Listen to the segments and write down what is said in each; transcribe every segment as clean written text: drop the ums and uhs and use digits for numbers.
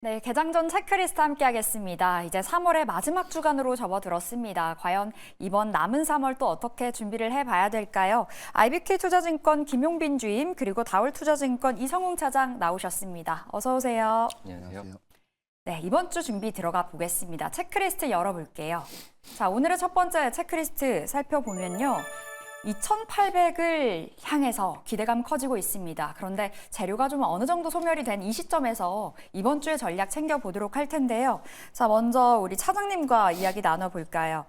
네, 개장 전 체크리스트 함께 하겠습니다. 이제 3월의 마지막 주간으로 접어들었습니다. 과연 이번 남은 3월 또 어떻게 준비를 해봐야 될까요? IBK 투자증권 김용빈 주임 그리고 다울투자증권 이성웅 차장 나오셨습니다. 어서 오세요. 안녕하세요. 네, 이번 주 준비 들어가 보겠습니다. 체크리스트 열어볼게요. 자, 오늘의 첫 번째 체크리스트 살펴보면요. 2,800을 향해서 기대감 커지고 있습니다. 그런데 재료가 좀 어느 정도 소멸이 된 이 시점에서 이번 주의 전략 챙겨보도록 할 텐데요. 자, 먼저 우리 차장님과 이야기 나눠볼까요?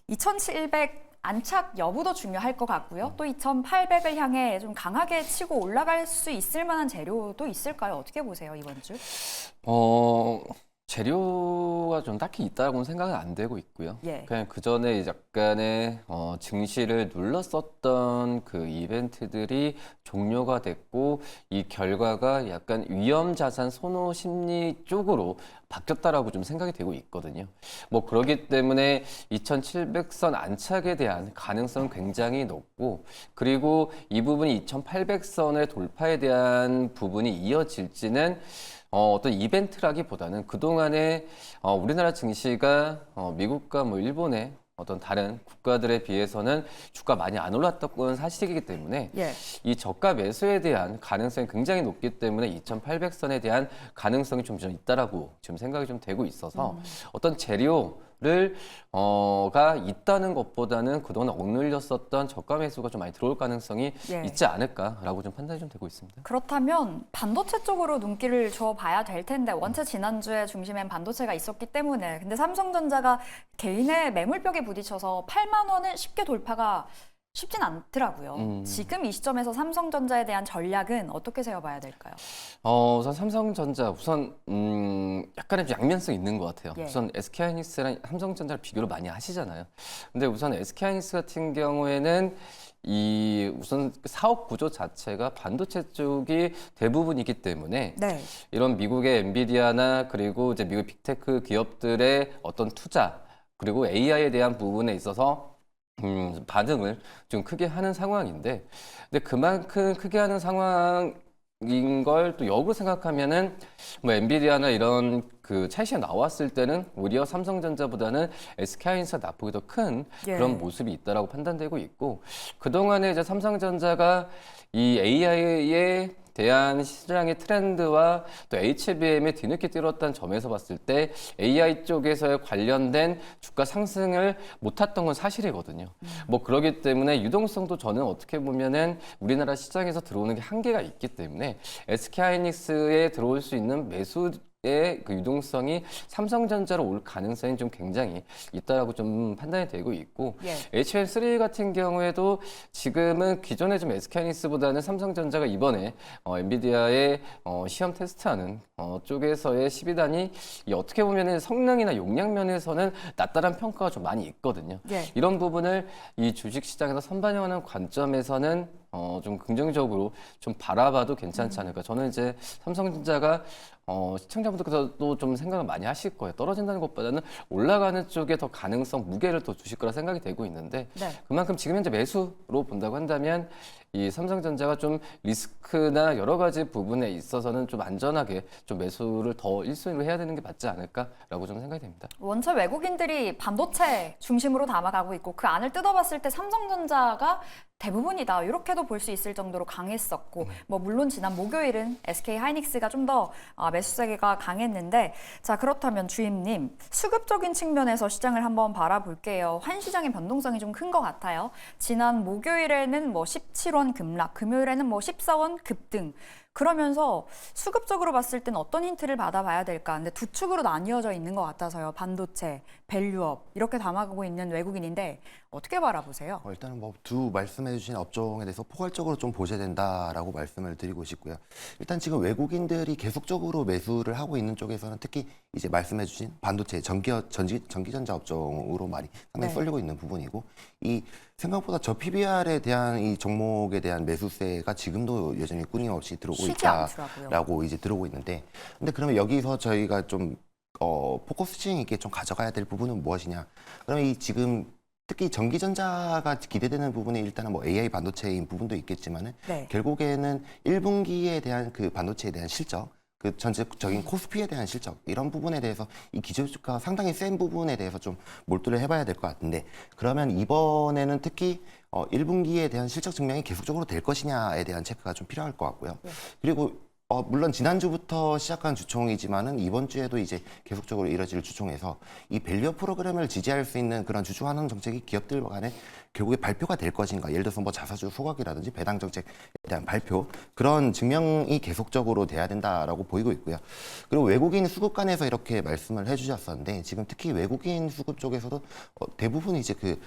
2,700 안착 여부도 중요할 것 같고요. 또 2,800을 향해 좀 강하게 치고 올라갈 수 있을 만한 재료도 있을까요? 어떻게 보세요, 이번 주? 재료가 좀 딱히 있다고는 생각은 안 되고 있고요. 예. 그냥 그 전에 약간의 증시를 눌렀었던 그 이벤트들이 종료가 됐고 이 결과가 약간 위험 자산 선호 심리 쪽으로 바뀌었다라고 좀 생각이 되고 있거든요. 뭐 그렇기 때문에 2,700선 안착에 대한 가능성은 굉장히 높고 그리고 이 부분이 2,800선의 돌파에 대한 부분이 이어질지는 어떤 이벤트라기보다는 그동안에 우리나라 증시가 미국과 뭐 일본의 어떤 다른 국가들에 비해서는 주가 많이 안 올랐던 건 사실이기 때문에 예. 이 저가 매수에 대한 가능성이 굉장히 높기 때문에 2,800선에 대한 가능성이 좀 있다라고 지금 생각이 좀 되고 있어서 어떤 재료를 가 있다는 것보다는 그동안 억눌렸었던 저가 매수가 좀 많이 들어올 가능성이 예. 있지 않을까라고 좀 판단이 좀 되고 있습니다. 그렇다면 반도체 쪽으로 눈길을 줘봐야 될 텐데 원체 지난주에 중심엔 반도체가 있었기 때문에 근데 삼성전자가 개인의 매물벽에 부딪혀서 8만 원을 쉽게 돌파가 쉽진 않더라고요. 지금 이 시점에서 삼성전자에 대한 전략은 어떻게 세워봐야 될까요? 우선 삼성전자 약간의 좀 양면성 있는 것 같아요. 예. 우선 SK하이닉스랑 삼성전자를 비교를 많이 하시잖아요. 근데 우선 SK하이닉스 같은 경우에는 이 우선 사업 구조 자체가 반도체 쪽이 대부분이기 때문에 네. 이런 미국의 엔비디아나 그리고 이제 미국 빅테크 기업들의 어떤 투자 그리고 AI에 대한 부분에 있어서 반응을 좀 크게 하는 상황인데, 근데 그만큼 크게 하는 상황인 걸 또 역으로 생각하면은 뭐 엔비디아나 이런 그 차이시가 나왔을 때는 오히려 삼성전자보다는 SK하이닉스가 나쁘게 더 큰 예. 그런 모습이 있다라고 판단되고 있고, 그동안에 이제 삼성전자가 이 AI에 대한 시장의 트렌드와 또 HBM에 뒤늦게 뛰었다는 점에서 봤을 때 AI 쪽에서의 관련된 주가 상승을 못했던 건 사실이거든요. 뭐 그러기 때문에 유동성도 저는 어떻게 보면은 우리나라 시장에서 들어오는 게 한계가 있기 때문에 SK하이닉스에 들어올 수 있는 매수 그 유동성이 삼성전자로 올 가능성이 좀 굉장히 있다라고 좀 판단이 되고 있고 예. HBM3 같은 경우에도 지금은 기존의 좀 SK하이닉스보다는 삼성전자가 이번에 엔비디아의 시험 테스트하는 쪽에서의 12단이 어떻게 보면은 성능이나 용량 면에서는 낮다란 평가가 좀 많이 있거든요. 예. 이런 부분을 이 주식시장에서 선반영하는 관점에서는 좀 긍정적으로 좀 바라봐도 괜찮지 않을까. 저는 이제 삼성전자가 시청자분들께서도 좀 생각을 많이 하실 거예요. 떨어진다는 것보다는 올라가는 쪽에 더 가능성, 무게를 더 주실 거라 생각이 되고 있는데 네. 그만큼 지금 현재 매수로 본다고 한다면 이 삼성전자가 좀 리스크나 여러 가지 부분에 있어서는 좀 안전하게 좀 매수를 더 1순위로 해야 되는 게 맞지 않을까라고 좀 생각이 됩니다. 원체 외국인들이 반도체 중심으로 담아가고 있고 그 안을 뜯어봤을 때 삼성전자가 대부분이다 이렇게도 볼 수 있을 정도로 강했었고 뭐 물론 지난 목요일은 SK하이닉스가 좀 더 매수 세계가 강했는데 자 그렇다면 주임님 수급적인 측면에서 시장을 한번 바라볼게요. 한 시장의 변동성이 좀 큰 것 같아요. 지난 목요일에는 뭐 17원 급락, 금요일에는 뭐 14원 급등. 그러면서 수급적으로 봤을 땐 어떤 힌트를 받아봐야 될까? 근데 두 축으로 나뉘어져 있는 것 같아서요. 반도체, 밸류업 이렇게 담아가고 있는 외국인인데 어떻게 바라보세요? 일단은 뭐 두 말씀해주신 업종에 대해서 포괄적으로 좀 보셔야 된다라고 말씀을 드리고 싶고요. 일단 지금 외국인들이 계속적으로 매수를 하고 있는 쪽에서는 특히 이제 말씀해주신 반도체, 전기전자 업종으로 많이 상당히 네. 쏠리고 있는 부분이고 이 생각보다 저 PBR에 대한 이 종목에 대한 매수세가 지금도 여전히 끊임없이 들어오고 쉬지 않더라고요. 있다라고 이제 들어오고 있는데, 근데 그러면 여기서 저희가 좀 포커스층 있게 좀 가져가야 될 부분은 무엇이냐? 그러면 이 지금 특히 전기전자가 기대되는 부분이 일단은 뭐 AI 반도체인 부분도 있겠지만은 네. 결국에는 1분기에 대한 그 반도체에 대한 실적, 그 전체적인 코스피에 대한 실적 이런 부분에 대해서 이 기저주가 상당히 센 부분에 대해서 좀 몰두를 해봐야 될 것 같은데 그러면 이번에는 특히 1분기에 대한 실적 증명이 계속적으로 될 것이냐에 대한 체크가 좀 필요할 것 같고요. 그리고 물론 지난주부터 시작한 주총이지만은 이번 주에도 이제 계속적으로 이뤄질 주총에서 이 밸류업 프로그램을 지지할 수 있는 그런 주주 환원 정책이 기업들 간에 결국에 발표가 될 것인가. 예를 들어서 뭐 자사주 소각이라든지 배당 정책에 대한 발표 그런 증명이 계속적으로 돼야 된다라고 보이고 있고요. 그리고 외국인 수급관에서 이렇게 말씀을 해주셨었는데 지금 특히 외국인 수급 쪽에서도 대부분 이제 그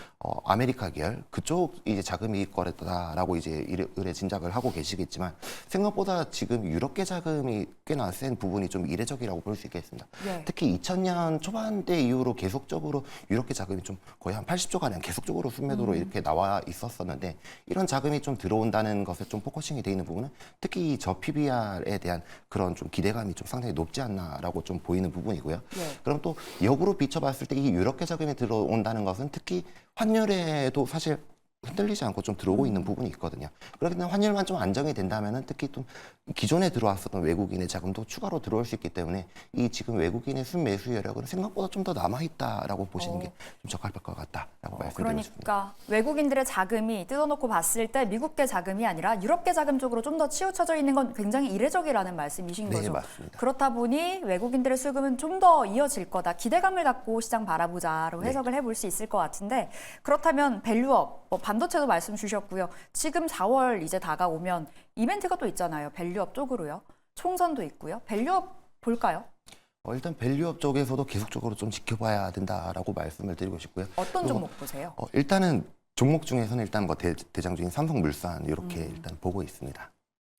아메리카 계열 그쪽 이제 자금이 거래다라고 이제 의뢰 짐작을 하고 계시겠지만 생각보다 지금 유럽계 자금이 꽤나 센 부분이 좀 이례적이라고 볼 수 있겠습니다. 네. 특히 2000년 초반대 이후로 계속적으로 유럽계 자금이 좀 거의 한 80조 가량 계속적으로 순매도로 이렇게 나와 있었었는데 이런 자금이 좀 들어온다는 것에 좀 포커싱이 돼 있는 부분은 특히 저 PBR에 대한 그런 좀 기대감이 좀 상당히 높지 않나라고 좀 보이는 부분이고요. 네. 그럼 또 역으로 비춰봤을 때 이 유럽계 자금이 들어온다는 것은 특히 환율에도 사실 흔들리지 않고 좀 들어오고 있는 부분이 있거든요. 그렇기 때문에 환율만 좀 안정이 된다면은 특히 좀 기존에 들어왔었던 외국인의 자금도 추가로 들어올 수 있기 때문에 이 지금 외국인의 순매수 여력은 생각보다 좀 더 남아있다라고 보시는 게 좀 적합할 것 같다라고 말씀드리고 싶습니다. 그러니까 외국인들의 자금이 뜯어놓고 봤을 때 미국계 자금이 아니라 유럽계 자금 쪽으로 좀 더 치우쳐져 있는 건 굉장히 이례적이라는 말씀이신 네, 거죠. 맞습니다. 그렇다 보니 외국인들의 수급은 좀 더 이어질 거다. 기대감을 갖고 시장 바라보자로 해석을 해볼 수 있을 것 같은데 그렇다면 밸류업, 뭐 반도체도 말씀 주셨고요. 지금 4월 이제 다가오면 이벤트가 또 있잖아요. 밸류업 쪽으로요. 총선도 있고요. 밸류업 볼까요? 일단 밸류업 쪽에서도 계속적으로 좀 지켜봐야 된다라고 말씀을 드리고 싶고요. 어떤 종목 보세요? 일단은 종목 중에서는 일단 뭐 대장주인 삼성물산 이렇게 일단 보고 있습니다.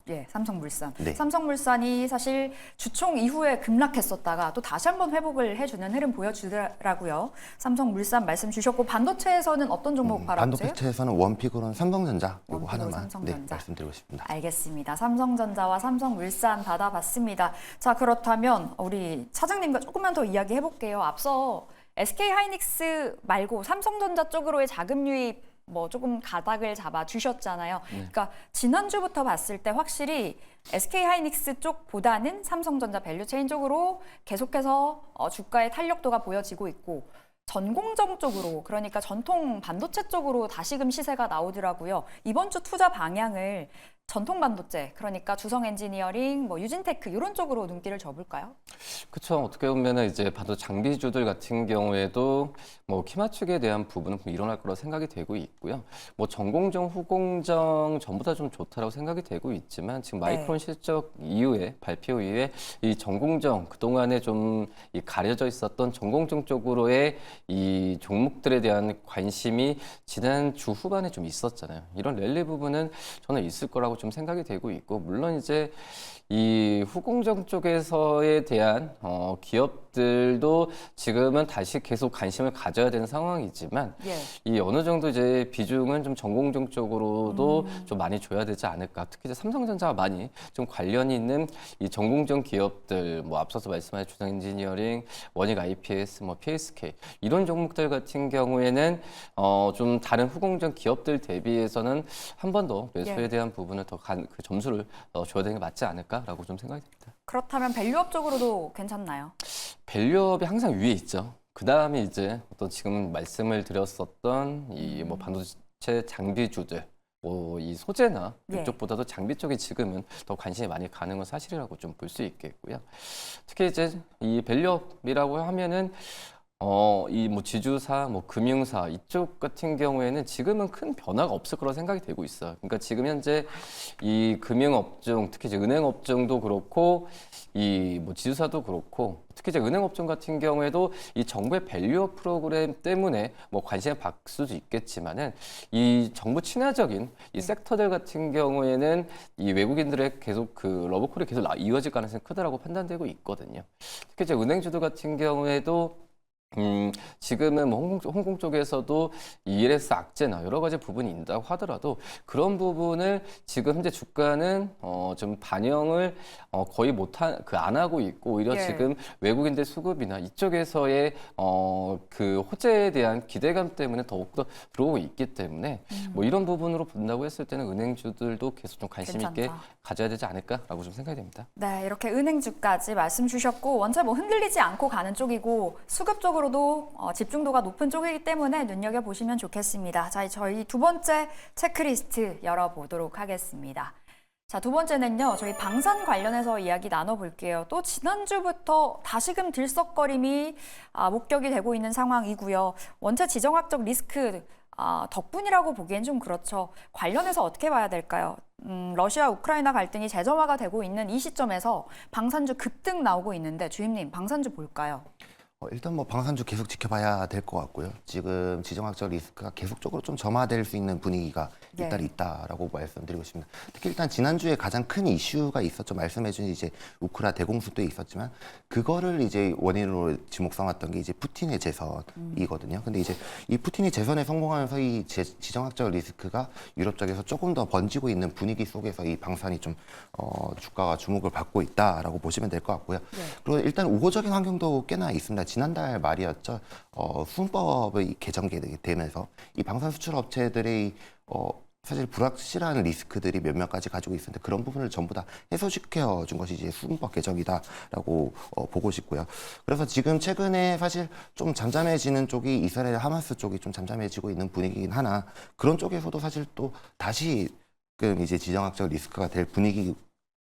예, 삼성물산. 네. 삼성물산이 사실 주총 이후에 급락했었다가 또 다시 한번 회복을 해주는 흐름 보여주더라고요. 삼성물산 말씀 주셨고 반도체에서는 어떤 종목 바라보세요? 반도체에서는 원픽으로는 삼성전자 이거 원픽으로 하나만 삼성전자. 말씀드리고 싶습니다. 알겠습니다. 삼성전자와 삼성물산 받아봤습니다. 자, 그렇다면 우리 차장님과 조금만 더 이야기해볼게요. 앞서 SK하이닉스 말고 삼성전자 쪽으로의 자금 유입 뭐 조금 가닥을 잡아 주셨잖아요. 그러니까 지난주부터 봤을 때 확실히 SK하이닉스 쪽보다는 삼성전자 밸류체인 쪽으로 계속해서 주가의 탄력도가 보여지고 있고 전공정 쪽으로 그러니까 전통 반도체 쪽으로 다시금 시세가 나오더라고요. 이번 주 투자 방향을 전통 반도체 그러니까 주성 엔지니어링, 뭐 유진테크 이런 쪽으로 눈길을 접을까요? 그렇죠. 어떻게 보면은 이제 반도 장비주들 같은 경우에도 뭐 키 맞추기에 대한 부분은 일어날 거라 생각이 되고 있고요. 뭐 전공정, 후공정 전부 다 좀 좋다라고 생각이 되고 있지만 지금 마이크론 실적 이후에 발표 이후에 이 전공정 그동안에 좀 이 가려져 있었던 전공정 쪽으로의 이 종목들에 대한 관심이 지난 주 후반에 좀 있었잖아요. 이런 랠리 부분은 저는 있을 거라고 좀 생각이 되고 있고 물론 이제 이 후공정 쪽에서에 대한 기업들도 지금은 다시 계속 관심을 가져야 되는 상황이지만 예. 이 어느 정도 이제 비중은 좀 전공정 쪽으로도 좀 많이 줘야 되지 않을까. 특히 이제 삼성전자와 많이 좀 관련이 있는 이 전공정 기업들, 뭐 앞서서 말씀하신 주성 엔지니어링, 원익 IPS, 뭐 PSK 이런 종목들 같은 경우에는 좀 다른 후공정 기업들 대비해서는 한 번 더 매수에 대한 부분을 더 그 점수를 줘야 되는 게 맞지 않을까라고 좀 생각이 듭니다. 그렇다면 밸류업 쪽으로도 괜찮나요? 밸류업이 항상 위에 있죠. 그 다음에 이제 어떤 지금 말씀을 드렸었던 이 뭐 반도체 장비주들, 뭐 이 소재나 이쪽보다도 장비 쪽에 지금은 더 관심이 많이 가는 건 사실이라고 좀 볼 수 있겠고요. 특히 이제 이 밸류업이라고 하면은 이 뭐 지주사, 뭐 금융사 이쪽 같은 경우에는 지금은 큰 변화가 없을 거라고 생각이 되고 있어요. 그러니까 지금 현재 이 금융업종, 특히 이제 은행업종도 그렇고 이 뭐 지주사도 그렇고 특히 이제 은행업종 같은 경우에도 이 정부의 밸류업 프로그램 때문에 뭐 관심을 받을 수도 있겠지만은 이 정부 친화적인 이 섹터들 같은 경우에는 이 외국인들의 계속 그 러브콜이 계속 이어질 가능성이 크다라고 판단되고 있거든요. 특히 이제 은행주들 같은 경우에도 지금은 뭐 홍콩 쪽에서도 이 ELS 악재나 여러 가지 부분이 있다고 하더라도 그런 부분을 지금 현재 주가는 좀 반영을 거의 안 하고 있고 오히려 예. 지금 외국인들 수급이나 이쪽에서의 그 호재에 대한 기대감 때문에 더욱더 들어오고 있기 때문에 뭐 이런 부분으로 본다고 했을 때는 은행주들도 계속 좀 관심 있게 괜찮다. 가져야 되지 않을까라고 좀 생각이 됩니다. 네, 이렇게 은행주까지 말씀 주셨고 원체 뭐 흔들리지 않고 가는 쪽이고 수급적으로도 집중도가 높은 쪽이기 때문에 눈여겨보시면 좋겠습니다. 자, 저희 두 번째 체크리스트 열어보도록 하겠습니다. 자, 두 번째는요. 저희 방산 관련해서 이야기 나눠볼게요. 또 지난주부터 다시금 들썩거림이 목격이 되고 있는 상황이고요. 원체 지정학적 리스크 덕분이라고 보기엔 좀 그렇죠. 관련해서 어떻게 봐야 될까요? 러시아 우크라이나 갈등이 재점화가 되고 있는 이 시점에서 방산주 급등 나오고 있는데 주임님 방산주 볼까요? 일단 뭐 방산주 계속 지켜봐야 될 것 같고요. 지금 지정학적 리스크가 계속적으로 좀 점화될 수 있는 분위기가 네. 일단 있다라고 말씀드리고 싶습니다. 특히 일단 지난주에 가장 큰 이슈가 있었죠. 말씀해준 이제 우크라 대공습도 있었지만 그거를 이제 원인으로 지목 삼았던 게 이제 푸틴의 재선이거든요. 근데 이제 이 푸틴이 재선에 성공하면서 이 지정학적 리스크가 유럽 쪽에서 조금 더 번지고 있는 분위기 속에서 이 방산이 좀 주가가 주목을 받고 있다라고 보시면 될 것 같고요. 네. 그리고 일단 우호적인 환경도 꽤나 있습니다. 지난달 말이었죠. 수은법의 개정이 되면서 이 방산 수출 업체들의 사실 불확실한 리스크들이 몇몇 가지 가지고 있었는데 그런 부분을 전부 다 해소시켜 준 것이 이제 수은법 개정이다라고 보고 싶고요. 그래서 지금 최근에 사실 좀 잠잠해지는 쪽이 이스라엘 하마스 쪽이 좀 잠잠해지고 있는 분위기긴 하나 그런 쪽에서도 사실 또 다시 이제 지정학적 리스크가 될 분위기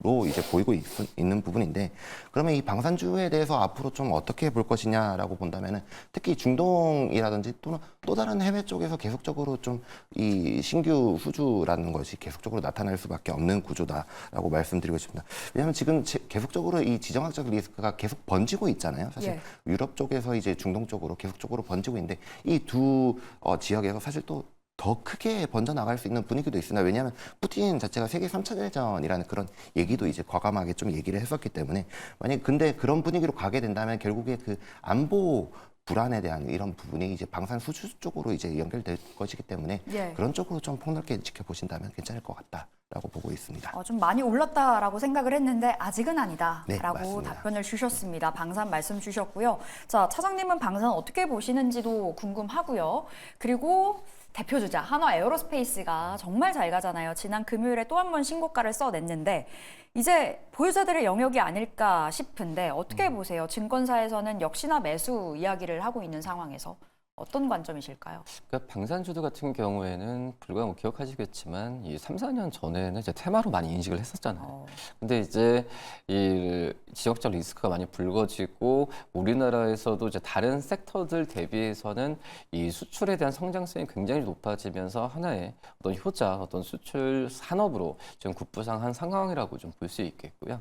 로 이제 보이고 있는 부분인데 그러면 이 방산주에 대해서 앞으로 좀 어떻게 볼 것이냐라고 본다면은 특히 중동이라든지 또는 또 다른 해외 쪽에서 계속적으로 좀 이 신규 후주라는 것이 계속적으로 나타날 수밖에 없는 구조다라고 말씀드리고 싶습니다. 왜냐하면 지금 계속적으로 이 지정학적 리스크가 계속 번지고 있잖아요. 사실 예. 유럽 쪽에서 이제 중동 쪽으로 계속적으로 번지고 있는데 이 두 지역에서 사실 또 더 크게 번져나갈 수 있는 분위기도 있습니다. 왜냐하면 푸틴 자체가 세계 3차 대전이라는 그런 얘기도 이제 과감하게 좀 얘기를 했었기 때문에 만약 근데 그런 분위기로 가게 된다면 결국에 그 안보 불안에 대한 이런 부분이 이제 방산 수주 쪽으로 이제 연결될 것이기 때문에 예. 그런 쪽으로 좀 폭넓게 지켜보신다면 괜찮을 것 같다라고 보고 있습니다. 좀 많이 올랐다라고 생각을 했는데 아직은 아니다라고 네, 맞습니다. 답변을 주셨습니다. 방산 말씀 주셨고요. 자, 차장님은 방산 어떻게 보시는지도 궁금하고요. 그리고 대표 주자 한화 에어로스페이스가 정말 잘 가잖아요. 지난 금요일에 또 한 번 신고가를 써냈는데 이제 보유자들의 영역이 아닐까 싶은데 어떻게 보세요? 증권사에서는 역시나 매수 이야기를 하고 있는 상황에서 어떤 관점이실까요? 그러니까 방산주들 같은 경우에는 불과 뭐 기억하시겠지만 이 3, 4년 전에는 이제 테마로 많이 인식을 했었잖아요. 근데 이제 이 지역적 리스크가 많이 불거지고 우리나라에서도 이제 다른 섹터들 대비해서는 이 수출에 대한 성장성이 굉장히 높아지면서 하나의 어떤 효자, 어떤 수출 산업으로 좀 급부상한 상황이라고 좀 볼 수 있겠고요.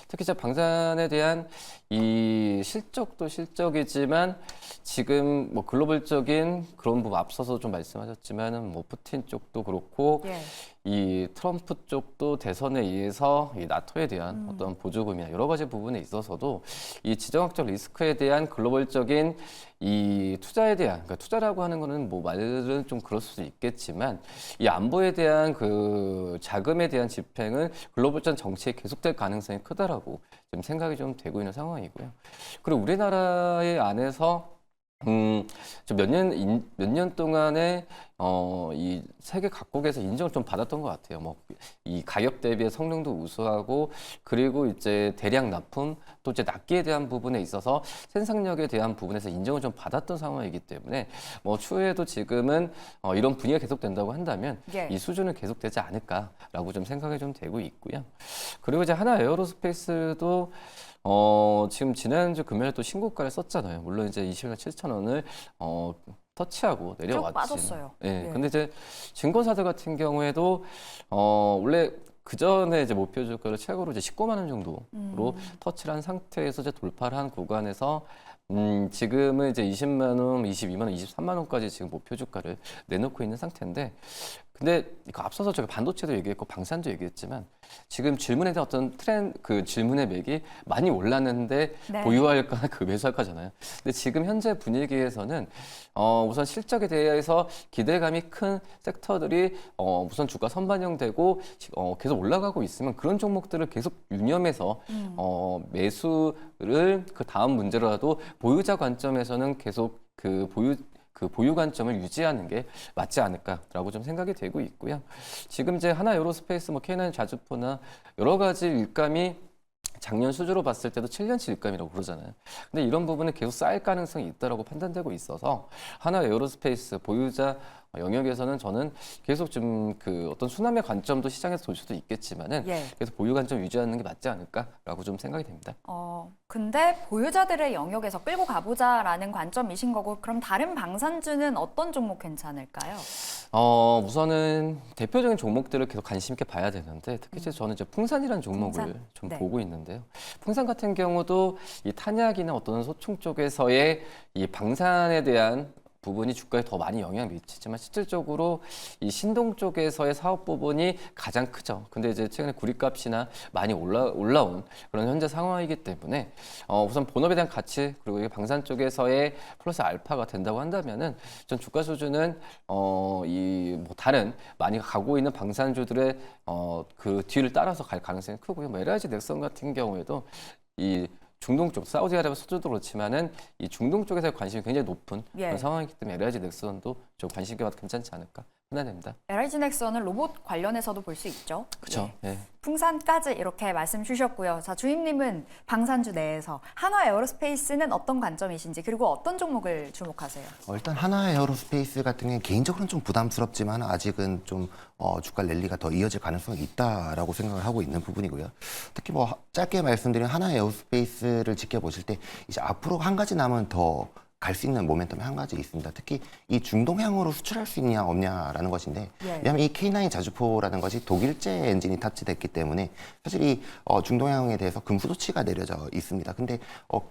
특히 이제 방산에 대한 이 실적도 실적이지만 지금 뭐 글로벌적인 그런 부분 앞서서 좀 말씀하셨지만은 뭐 푸틴 쪽도 그렇고 예. 이 트럼프 쪽도 대선에 의해서 이 나토에 대한 어떤 보조금이나 여러 가지 부분에 있어서도 이 지정학적 리스크에 대한 글로벌적인 이 투자에 대한 그러니까 투자라고 하는 거는 뭐 말은 좀 그럴 수도 있겠지만 이 안보에 대한 그 자금에 대한 집행은 글로벌적 정치에 계속될 가능성이 크다라고 지금 생각이 좀 되고 있는 상황이고요. 그리고 우리나라의 안에서 몇 년 동안에 이 세계 각국에서 인정을 좀 받았던 것 같아요. 뭐 이 가격 대비의 성능도 우수하고 그리고 이제 대량 납품 또 이제 납기에 대한 부분에 있어서 생산력에 대한 부분에서 인정을 좀 받았던 상황이기 때문에 뭐 추후에도 지금은 이런 분위기가 계속된다고 한다면 예. 이 수준은 계속되지 않을까라고 좀 생각이 좀 되고 있고요. 그리고 이제 하나 에어로스페이스도 지금 지난주 금요일에 또 신고가를 썼잖아요. 물론 이제 20만 7천 원을 터치하고 내려왔지. 빠졌어요. 예. 예. 근데 이제 증권사들 같은 경우에도 원래 그 전에 이제 목표 주가를 최고로 이제 19만 원 정도로 터치를 한 상태에서 이제 돌파를 한 구간에서 지금은 이제 20만 원, 22만 원, 23만 원까지 지금 목표 주가를 내놓고 있는 상태인데, 근데 이거 앞서서 제가 반도체도 얘기했고 방산도 얘기했지만 지금 질문에 대한 어떤 그 질문의 맥이 많이 올랐는데 네. 보유할까 그 매수할까잖아요. 근데 지금 현재 분위기에서는 우선 실적에 대해서 기대감이 큰 섹터들이 우선 주가 선반영되고 계속 올라가고 있으면 그런 종목들을 계속 유념해서 매수를 그 다음 문제로라도 보유자 관점에서는 계속 그 보유 관점을 유지하는 게 맞지 않을까라고 좀 생각이 되고 있고요. 지금 이제 하나 에어로스페이스, 뭐 K9 자주포나 여러 가지 일감이 작년 수주로 봤을 때도 7년치 일감이라고 그러잖아요. 근데 이런 부분은 계속 쌓일 가능성이 있다라고 판단되고 있어서 하나 에어로스페이스 보유자 영역에서는 저는 계속 좀 그 어떤 순환의 관점도 시장에서 볼 수도 있겠지만은 예. 계속 보유 관점 유지하는 게 맞지 않을까라고 좀 생각이 됩니다. 근데 보유자들의 영역에서 끌고 가보자라는 관점이신 거고, 그럼 다른 방산주는 어떤 종목 괜찮을까요? 우선은 대표적인 종목들을 계속 관심 있게 봐야 되는데, 특히 이제 저는 이제 풍산이라는 종목을 풍산? 좀 네. 보고 있는데요. 풍산 같은 경우도 이 탄약이나 어떤 소총 쪽에서의 이 방산에 대한 부분이 주가에 더 많이 영향을 미치지만 실질적으로 이 신동 쪽에서의 사업 부분이 가장 크죠. 근데 이제 최근에 구리값이나 많이 올라온 그런 현재 상황이기 때문에 우선 본업에 대한 가치, 그리고 이 방산 쪽에서의 플러스 알파가 된다고 한다면은 전 주가 수준은 이 뭐 다른 많이 가고 있는 방산주들의 그 뒤를 따라서 갈 가능성이 크고요. 뭐 LIG 넥선 같은 경우에도 이 중동 쪽, 사우디아라비아 수주도 그렇지만은 이 중동 쪽에서의 관심이 굉장히 높은 예. 그런 상황이기 때문에 LIG 넥슨도 좀 관심 있게 봐도 괜찮지 않을까 판단됩니다. LG 넥슨은 로봇 관련해서도 볼 수 있죠. 그렇죠. 예. 풍산까지 이렇게 말씀 주셨고요. 자, 주임님은 방산주 내에서 한화 에어로스페이스는 어떤 관점이신지, 그리고 어떤 종목을 주목하세요? 일단 하나 에어로스페이스 같은 경우는 개인적으로는 좀 부담스럽지만 아직은 좀 주가 랠리가 더 이어질 가능성이 있다라고 생각을 하고 있는 부분이고요. 특히 뭐 짧게 말씀드린 하나 에어로스페이스를 지켜보실 때 이제 앞으로 한 가지 남은 더 갈 수 있는 모멘텀이 한 가지 있습니다. 특히 이 중동향으로 수출할 수 있냐 없냐라는 것인데, 예. 왜냐하면 이 K9 자주포라는 것이 독일제 엔진이 탑재됐기 때문에 사실 이 중동향에 대해서 금수도치가 내려져 있습니다. 근데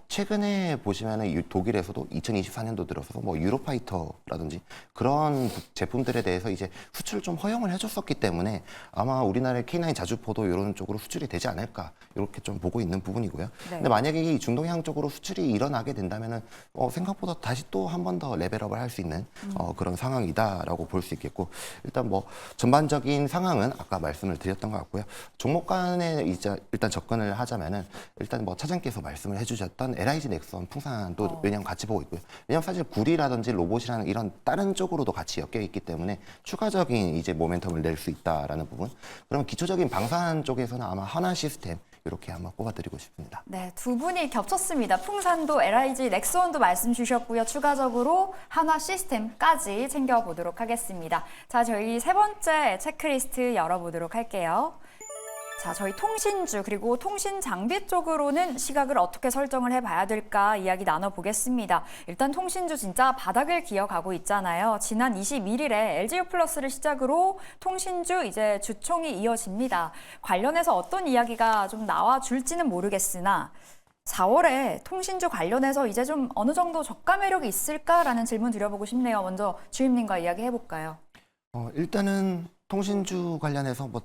최근에 보시면은 이 독일에서도 2024년도 들어서 뭐 유로파이터라든지 그런 제품들에 대해서 이제 수출 좀 허용을 해줬었기 때문에 아마 우리나라의 K9 자주포도 이런 쪽으로 수출이 되지 않을까 이렇게 좀 보고 있는 부분이고요. 네. 근데 만약에 이 중동향 쪽으로 수출이 일어나게 된다면은 생각보다 다시 또 한 번 더 레벨업을 할 수 있는 그런 상황이다라고 볼 수 있겠고, 일단 뭐 전반적인 상황은 아까 말씀을 드렸던 것 같고요. 종목 간에 이제 일단 접근을 하자면은 일단 뭐 차장께서 말씀을 해주셨던 LIG 넥슨, 풍산도 왜냐면 같이 보고 있고요. 왜냐면 사실 구리라든지 로봇이라는 이런 다른 쪽으로도 같이 엮여 있기 때문에 추가적인 이제 모멘텀을 낼 수 있다라는 부분. 그러면 기초적인 방산 쪽에서는 아마 하나 시스템 이렇게 한번 꼽아드리고 싶습니다. 네, 두 분이 겹쳤습니다. 풍산도 LIG 넥스원도 말씀 주셨고요. 추가적으로 한화 시스템까지 챙겨보도록 하겠습니다. 자, 저희 세 번째 체크리스트 열어보도록 할게요. 자, 저희 통신주 그리고 통신 장비 쪽으로는 시각을 어떻게 설정을 해봐야 될까 이야기 나눠보겠습니다. 일단 통신주 진짜 바닥을 기어가고 있잖아요. 지난 21일에 LGU 플러스를 시작으로 통신주 이제 주총이 이어집니다. 관련해서 어떤 이야기가 좀 나와줄지는 모르겠으나 4월에 통신주 관련해서 이제 좀 어느 정도 저가 매력이 있을까라는 질문 드려보고 싶네요. 먼저 주임님과 이야기 해볼까요? 일단은 통신주 관련해서 뭐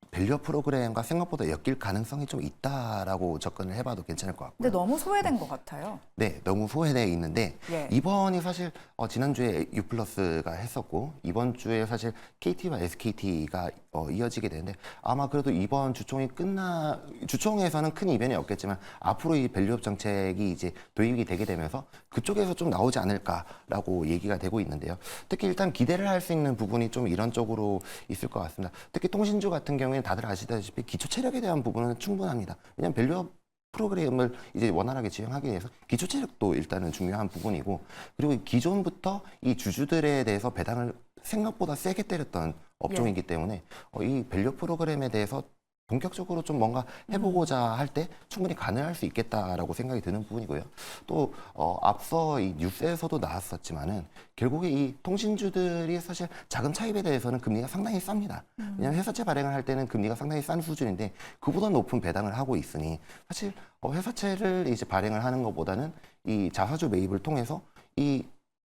밸류업 프로그램과 생각보다 엮일 가능성이 좀 있다라고 접근을 해봐도 괜찮을 것 같고요. 근데 너무 소외된 것 같아요. 네, 너무 소외되어 있는데 예. 이번이 사실 지난주에 U+가 했었고 이번 주에 사실 KT와 SKT가 이어지게 되는데 아마 그래도 이번 주총에서는 큰 이변이 없겠지만 앞으로 이 밸류업 정책이 이제 도입이 되게 되면서 그쪽에서 좀 나오지 않을까라고 얘기가 되고 있는데요. 특히 일단 기대를 할 수 있는 부분이 좀 이런 쪽으로 있을 것 같습니다. 특히 통신주 같은 경우에는 다들 아시다시피 기초 체력에 대한 부분은 충분합니다. 왜냐하면 밸류업 프로그램을 이제 원활하게 진행하기 위해서 기초 체력도 일단은 중요한 부분이고, 그리고 기존부터 이 주주들에 대해서 배당을 생각보다 세게 때렸던 업종이기 때문에 이 밸류 프로그램에 대해서 본격적으로 좀 뭔가 해보고자 할 때 충분히 가능할 수 있겠다라고 생각이 드는 부분이고요. 또 앞서 이 뉴스에서도 나왔었지만은 결국에 이 통신주들이 사실 자금 차입에 대해서는 금리가 상당히 쌉니다. 왜냐하면 회사채 발행을 할 때는 금리가 상당히 싼 수준인데 그보다 높은 배당을 하고 있으니 사실 회사채를 이제 발행을 하는 것보다는 이 자사주 매입을 통해서 이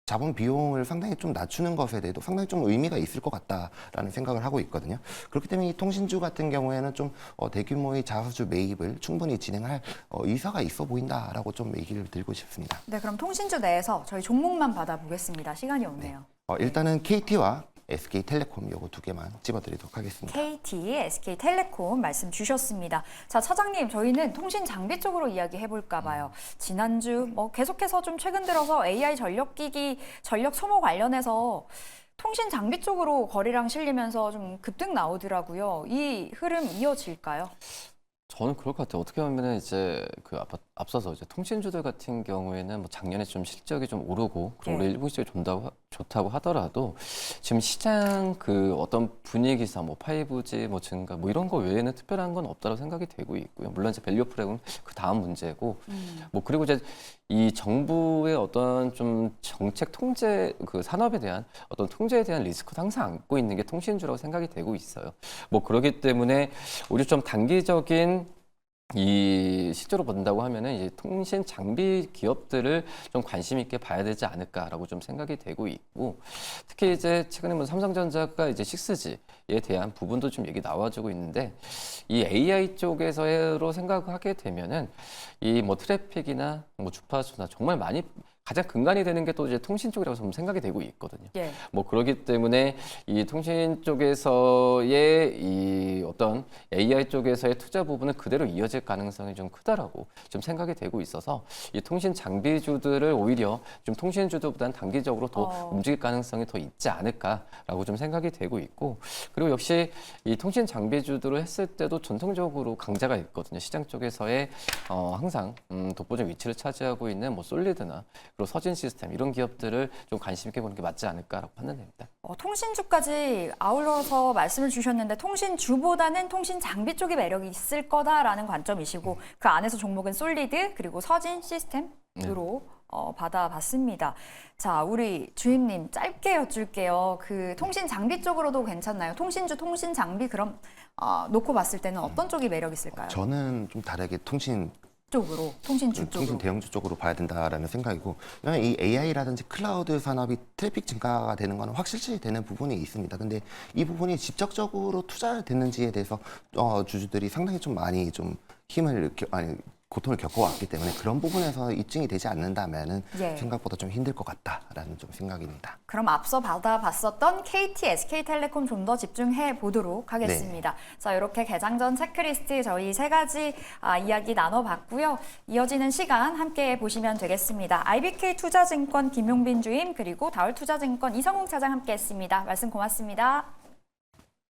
자본 비용을 상당히 좀 낮추는 것에 대해서 상당히 좀 의미가 있을 것 같다라는 생각을 하고 있거든요. 그렇기 때문에 이 통신주 같은 경우에는 좀 대규모의 자사주 매입을 충분히 진행할 의사가 있어 보인다라고 좀 얘기를 드리고 싶습니다. 네, 그럼 통신주 내에서 저희 종목만 받아보겠습니다. 시간이 없네요. 일단은 KT와 SK텔레콤 요거 두 개만 집어드리도록 하겠습니다. KT, SK텔레콤 말씀 주셨습니다. 자, 차장님, 저희는 통신 장비 쪽으로 이야기해 볼까 봐요. 지난주 계속해서 좀 최근 들어서 AI 전력기기, 전력 소모 관련해서 통신 장비 쪽으로 거래량 실리면서 좀 급등 나오더라고요. 이 흐름 이어질까요? 저는 그럴 것 같아요. 어떻게 보면은 이제 앞서서 이제 통신주들 같은 경우에는 뭐 작년에 좀 실적이 좀 오르고 그리고 올해 일부 실적이 좋다고 하더라도 지금 시장 어떤 분위기상 뭐 5G 뭐 증가 뭐 이런 거 외에는 특별한 건 없다고 생각이 되고 있고요. 물론 이제 밸류 프랩은 그 다음 문제고 뭐 그리고 이제 이 정부의 어떤 좀 정책 통제 산업에 대한 어떤 통제에 대한 리스크도 항상 안고 있는 게 통신주라고 생각이 되고 있어요. 뭐 그렇기 때문에 오히려 좀 단기적인 이 시조로 본다고 하면은 이제 통신 장비 기업들을 좀 관심 있게 봐야 되지 않을까라고 좀 생각이 되고 있고 특히 이제 최근에 뭐 삼성전자가 이제 6G에 대한 부분도 좀 얘기 나와주고 있는데 이 AI 쪽에서로 생각하게 되면은 이 뭐 트래픽이나 뭐 주파수나 정말 많이 가장 근간이 되는 게 또 이제 통신 쪽이라고 좀 생각이 되고 있거든요. 예. 뭐 그렇기 때문에 이 통신 쪽에서의 이 어떤 AI 쪽에서의 투자 부분은 그대로 이어질 가능성이 좀 크다라고 좀 생각이 되고 있어서 이 통신 장비주들을 오히려 좀 통신주들보다는 단기적으로 더 움직일 가능성이 더 있지 않을까라고 좀 생각이 되고 있고 그리고 역시 이 통신 장비주들을 했을 때도 전통적으로 강자가 있거든요. 시장 쪽에서의 항상 독보적 위치를 차지하고 있는 뭐 솔리드나 그리고 서진 시스템 이런 기업들을 좀 관심 있게 보는 게 맞지 않을까라고 판단됩니다. 통신주까지 아울러서 말씀을 주셨는데 통신주보다는 통신 장비 쪽이 매력이 있을 거다라는 관점이시고 그 안에서 종목은 솔리드 그리고 서진 시스템으로 받아봤습니다. 자, 우리 주임님 짧게 여쭐게요. 그 통신 장비 쪽으로도 괜찮나요? 통신주, 통신 장비 그럼 놓고 봤을 때는 어떤 쪽이 매력 있을까요? 저는 좀 다르게 통신주 통신주 쪽으로. 통신 대형주 쪽으로 봐야 된다라는 생각이고 왜냐하면 이 AI라든지 클라우드 산업이 트래픽 증가가 되는 거는 확실시 되는 부분이 있습니다. 근데 이 부분이 직접적으로 투자됐는지에 대해서 주주들이 상당히 좀 많이 좀 고통을 겪어왔기 때문에 그런 부분에서 입증이 되지 않는다면은 생각보다 좀 힘들 것 같다라는 좀 생각입니다. 그럼 앞서 받아봤었던 KT, SK텔레콤 좀 더 집중해 보도록 하겠습니다. 네. 자, 이렇게 개장 전 체크리스트 저희 세 가지 이야기 나눠봤고요. 이어지는 시간 함께 보시면 되겠습니다. IBK투자증권 김용빈 주임 그리고 다울투자증권 이성웅 차장 함께했습니다. 말씀 고맙습니다.